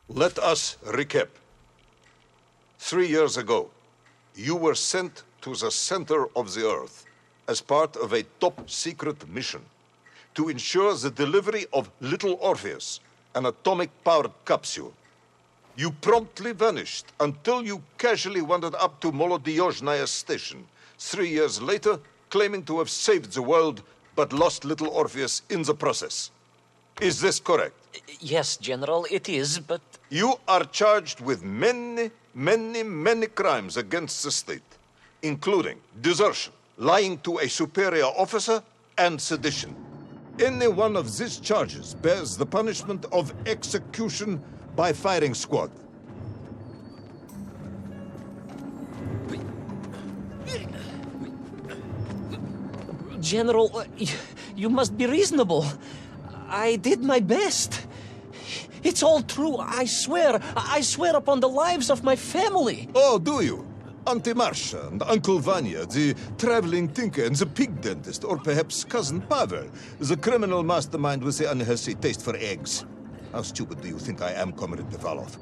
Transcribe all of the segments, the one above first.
Let us recap. 3 years ago, you were sent to the center of the Earth as part of a top-secret mission to ensure the delivery of Little Orpheus, an atomic-powered capsule. You promptly vanished until you casually wandered up to Molodiyozhnaya Station 3 years later, claiming to have saved the world, but lost Little Orpheus in the process. Is this correct? Yes, General, it is, but... You are charged with many crimes against the state, including desertion, lying to a superior officer, and sedition. Any one of these charges bears the punishment of execution by firing squad. General, you must be reasonable. I did my best. It's all true, I swear. I swear upon the lives of my family. Oh, do you? Auntie Marcia and Uncle Vanya, the traveling tinker and the pig dentist, or perhaps Cousin Pavel, the criminal mastermind with the unhealthy taste for eggs. How stupid do you think I am, Comrade Devalov?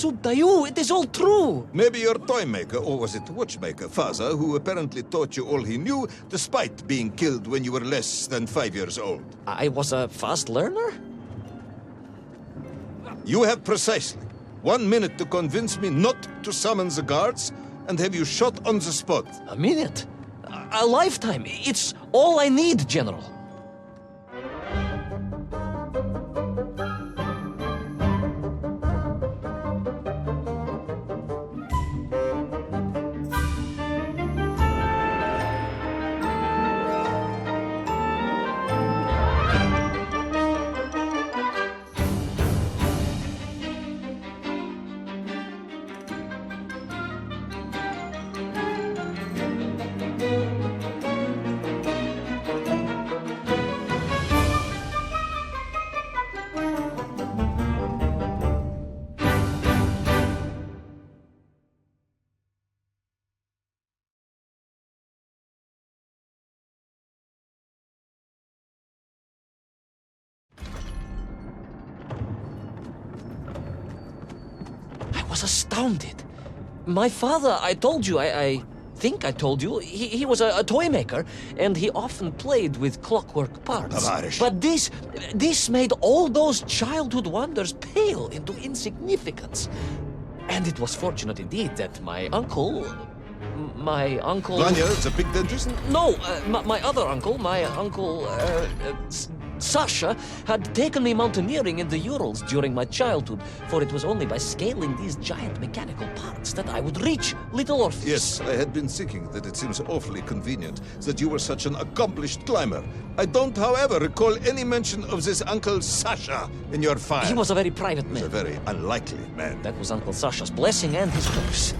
Sudayu, it is all true. Maybe your toy maker, or was it watchmaker, father, who apparently taught you all he knew, despite being killed when you were less than 5 years old. I was a fast learner? You have precisely 1 minute to convince me not to summon the guards, and have you shot on the spot. A minute? A lifetime. It's all I need, General. I was astounded. My father, I told you, I think I told you, he was a toy maker, and he often played with clockwork parts. Tavarish. But this made all those childhood wonders pale into insignificance. And it was fortunate indeed that my uncle... Vanya, the pig dentist? No, my other uncle, Sasha, had taken me mountaineering in the Urals during my childhood, for it was only by scaling these giant mechanical parts that I would reach Little Orpheus. Yes, I had been thinking that it seems awfully convenient that you were such an accomplished climber. I don't, however, recall any mention of this Uncle Sasha in your file. He was a very private He was man. a very unlikely man. That was Uncle Sasha's blessing and his curse.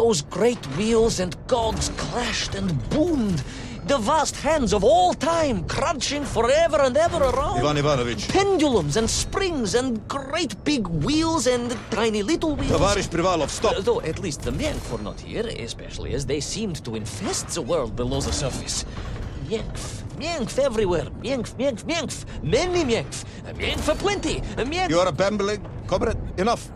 those great wheels and cogs clashed and boomed. The vast hands of all time crunching forever and ever around. Ivan Ivanovich. Pendulums and springs and great big wheels and tiny little wheels. Tavarish Privalov, stop! Though at least the Myenk were not here, especially as they seemed to infest the world below the surface. Myenk, Myenk everywhere. Myenk, Myenk, Myenk. Many Myenk. Myenk for plenty. Myenk. You are bambling, comrade. Enough.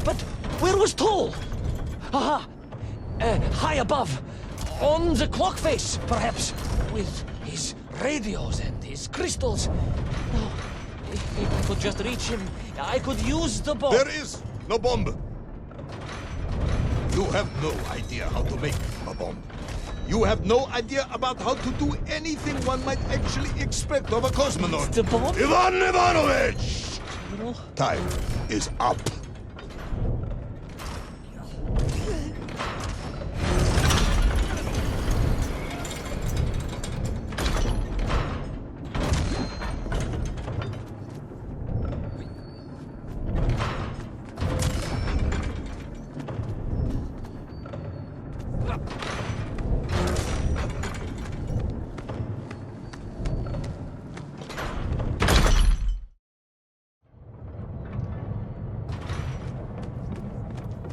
But where was Toll? Aha! High above. On the clock face, perhaps. With his radios and his crystals. Oh, if I could just reach him, I could use the bomb. There is no bomb. You have no idea how to make a bomb. You have no idea about how to do anything one might actually expect of a cosmonaut. The bomb? Ivan Ivanovich! General? Time is up.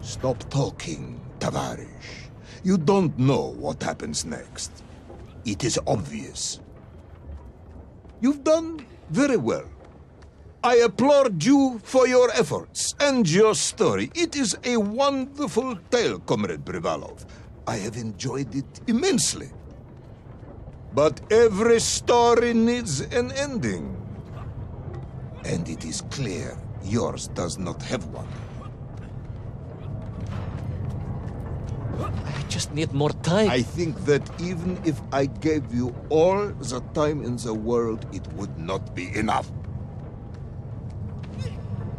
Stop talking, Tavarish. You don't know what happens next. It is obvious. You've done very well. I applaud you for your efforts and your story. It is a wonderful tale, Comrade Privalov. I have enjoyed it immensely. But every story needs an ending. And it is clear yours does not have one. I just need more time. I think that even if I gave you all the time in the world, it would not be enough.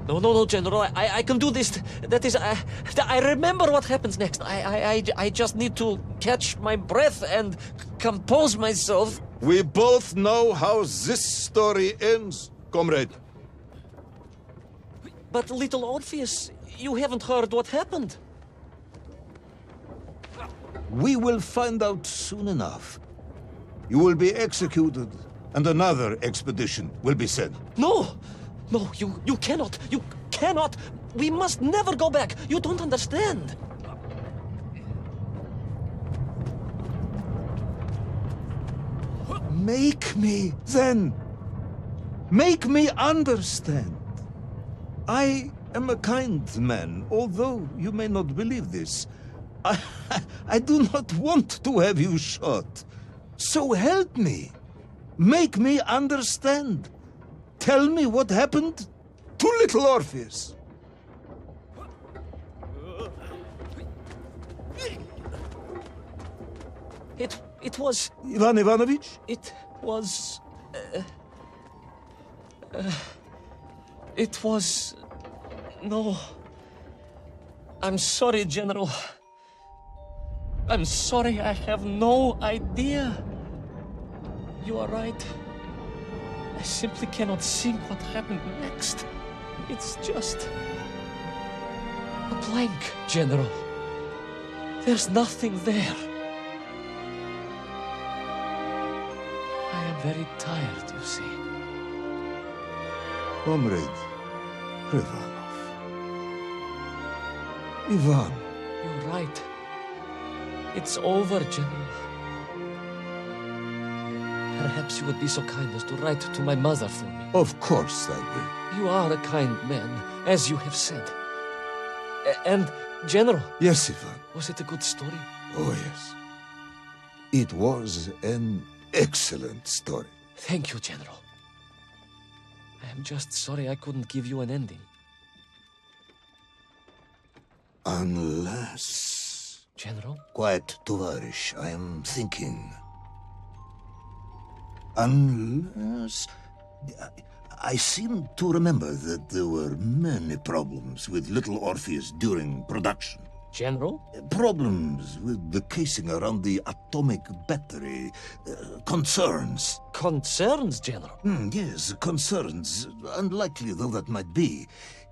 No, General. I can do this. That is, I remember what happens next. I just need to catch my breath and compose myself. We both know how this story ends, comrade. But little Orpheus, you haven't heard what happened. We will find out soon enough. You will be executed, and another expedition will be sent. No, you cannot. You cannot. We must never go back. You don't understand. Make me, then. Make me understand. I am a kind man, although you may not believe this. I do not want to have you shot. So help me. Make me understand. Tell me what happened to little Orpheus. It was... Ivan Ivanovich? It was... It was... No. I'm sorry, General. I'm sorry, I have no idea. You are right. I simply cannot think what happened next. It's just... a blank, General. There's nothing there. I am very tired, you see. Comrade Privalov. Ivan. You're right. It's over, General. Perhaps you would be so kind as to write to my mother for me. Of course I will. You are a kind man, as you have said. And, General... Yes, Ivan. Was it a good story? Oh, yes. It was an excellent story. Thank you, General. I am just sorry I couldn't give you an ending. Unless... General? Quiet, Tovarish. I am thinking. Unless... I seem to remember that there were many problems with little Orpheus during production. General? Problems with the casing around the atomic battery. Concerns. Concerns, General? Yes, concerns. Unlikely though that might be.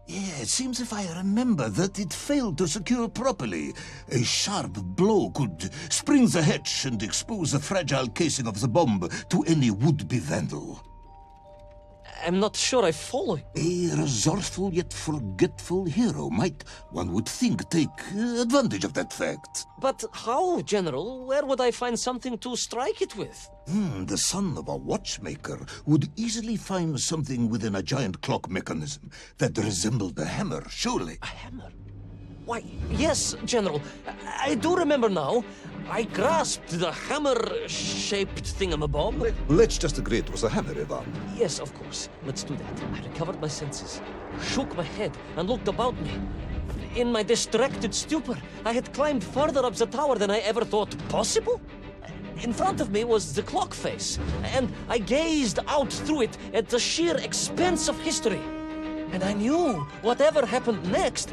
Yeah, it seems if I remember that it failed to secure properly. A sharp blow could spring the hatch and expose the fragile casing of the bomb to any would-be vandal. I'm not sure I follow. A resourceful yet forgetful hero might, one would think, take advantage of that fact. But how, General? Where would I find something to strike it with? The son of a watchmaker would easily find something within a giant clock mechanism that resembled a hammer, surely. A hammer? Why, yes, General. I do remember now. I grasped the hammer-shaped thingamabob. Let's just agree it was a hammer, Ivan. Yes, of course. Let's do that. I recovered my senses, shook my head, and looked about me. In my distracted stupor, I had climbed further up the tower than I ever thought possible. In front of me was the clock face, and I gazed out through it at the sheer expanse of history. And I knew whatever happened next...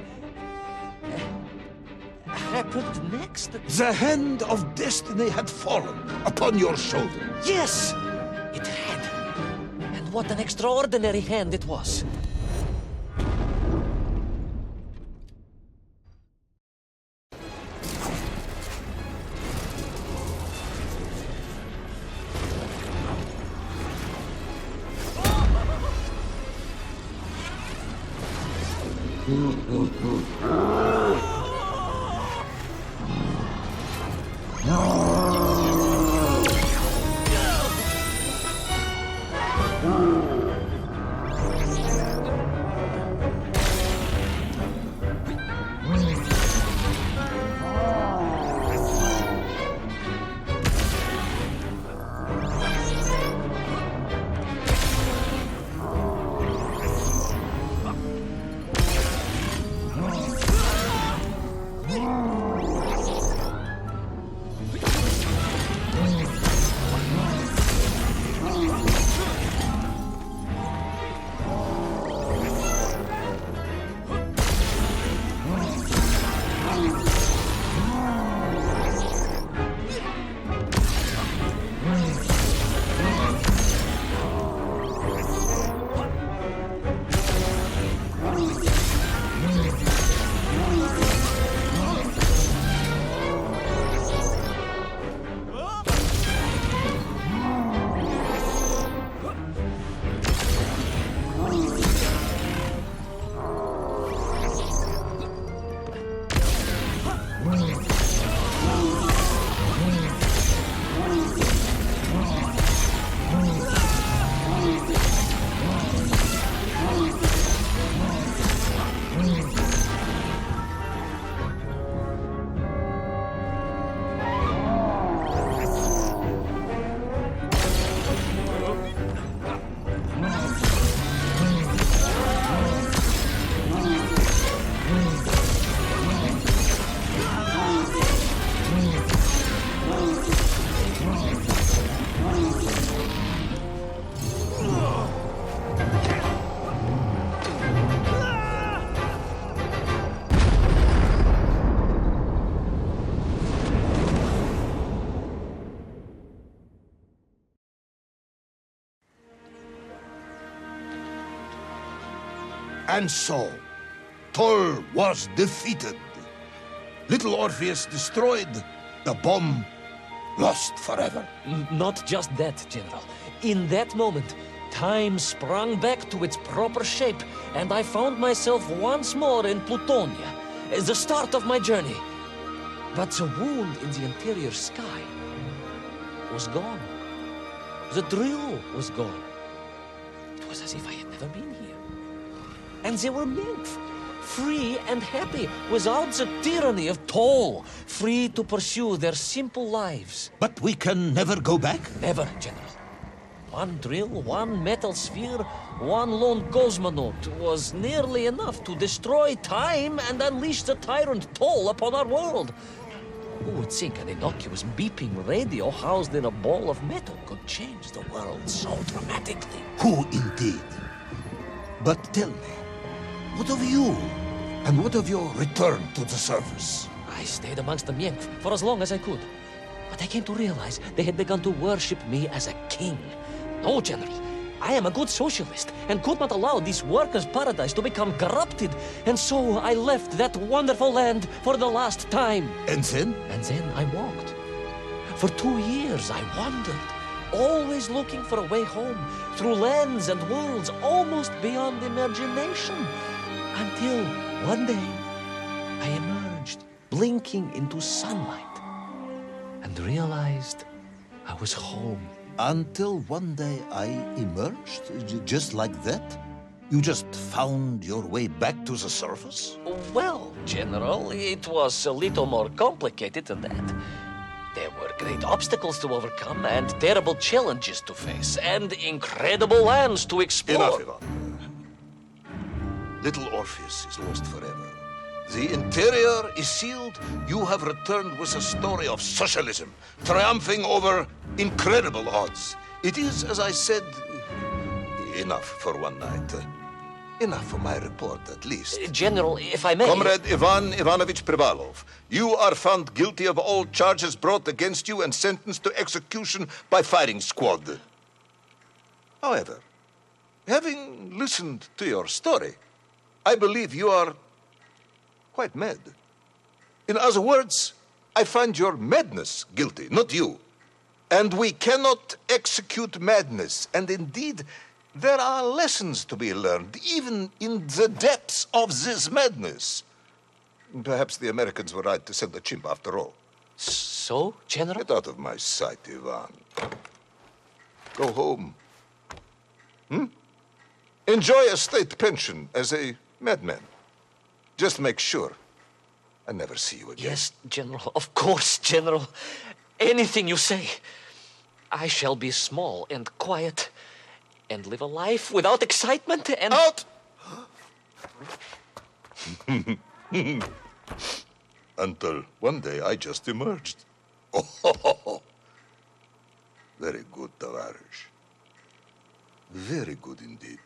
happened next? The hand of destiny had fallen upon your shoulder. Yes! It had. And what an extraordinary hand it was. And so, Toll was defeated. Little Orpheus destroyed, the bomb lost forever. Not just that, General. In that moment, time sprung back to its proper shape, and I found myself once more in Plutonia, the start of my journey. But the wound in the interior sky was gone. The drill was gone. It was as if I had never been here. And they were nymph, free and happy, without the tyranny of toll, free to pursue their simple lives. But we can never go back? Never, General. One drill, one metal sphere, one lone cosmonaut was nearly enough to destroy time and unleash the tyrant toll upon our world. Who would think an innocuous beeping radio housed in a ball of metal could change the world so dramatically? Who indeed? But tell me, what of you? And what of your return to the surface? I stayed amongst the Mienk for as long as I could. But I came to realize they had begun to worship me as a king. No, General. I am a good socialist and could not allow this workers' paradise to become corrupted. And so I left that wonderful land for the last time. And then? And then I walked. For 2 years I wandered, always looking for a way home, through lands and worlds almost beyond imagination. Until one day I emerged, blinking into sunlight, and realized I was home. Until one day I emerged, just like that? You just found your way back to the surface? Well, General, it was a little more complicated than that. There were great obstacles to overcome, and terrible challenges to face, and incredible lands to explore. Enough, Ivan. Little Orpheus is lost forever. The interior is sealed. You have returned with a story of socialism, triumphing over incredible odds. It is, as I said, enough for one night. Enough for my report, at least. General, if I may... Comrade Ivan Ivanovich Privalov, you are found guilty of all charges brought against you and sentenced to execution by firing squad. However, having listened to your story, I believe you are quite mad. In other words, I find your madness guilty, not you. And we cannot execute madness. And indeed, there are lessons to be learned, even in the depths of this madness. Perhaps the Americans were right to send the chimp after all. So, General? Get out of my sight, Ivan. Go home. Enjoy a state pension as a madman. Just make sure I never see you again. Yes, General. Of course, General. Anything you say. I shall be small and quiet and live a life without excitement and... Out! Until one day I just emerged. Oh, very good, Tavarish. Very good indeed.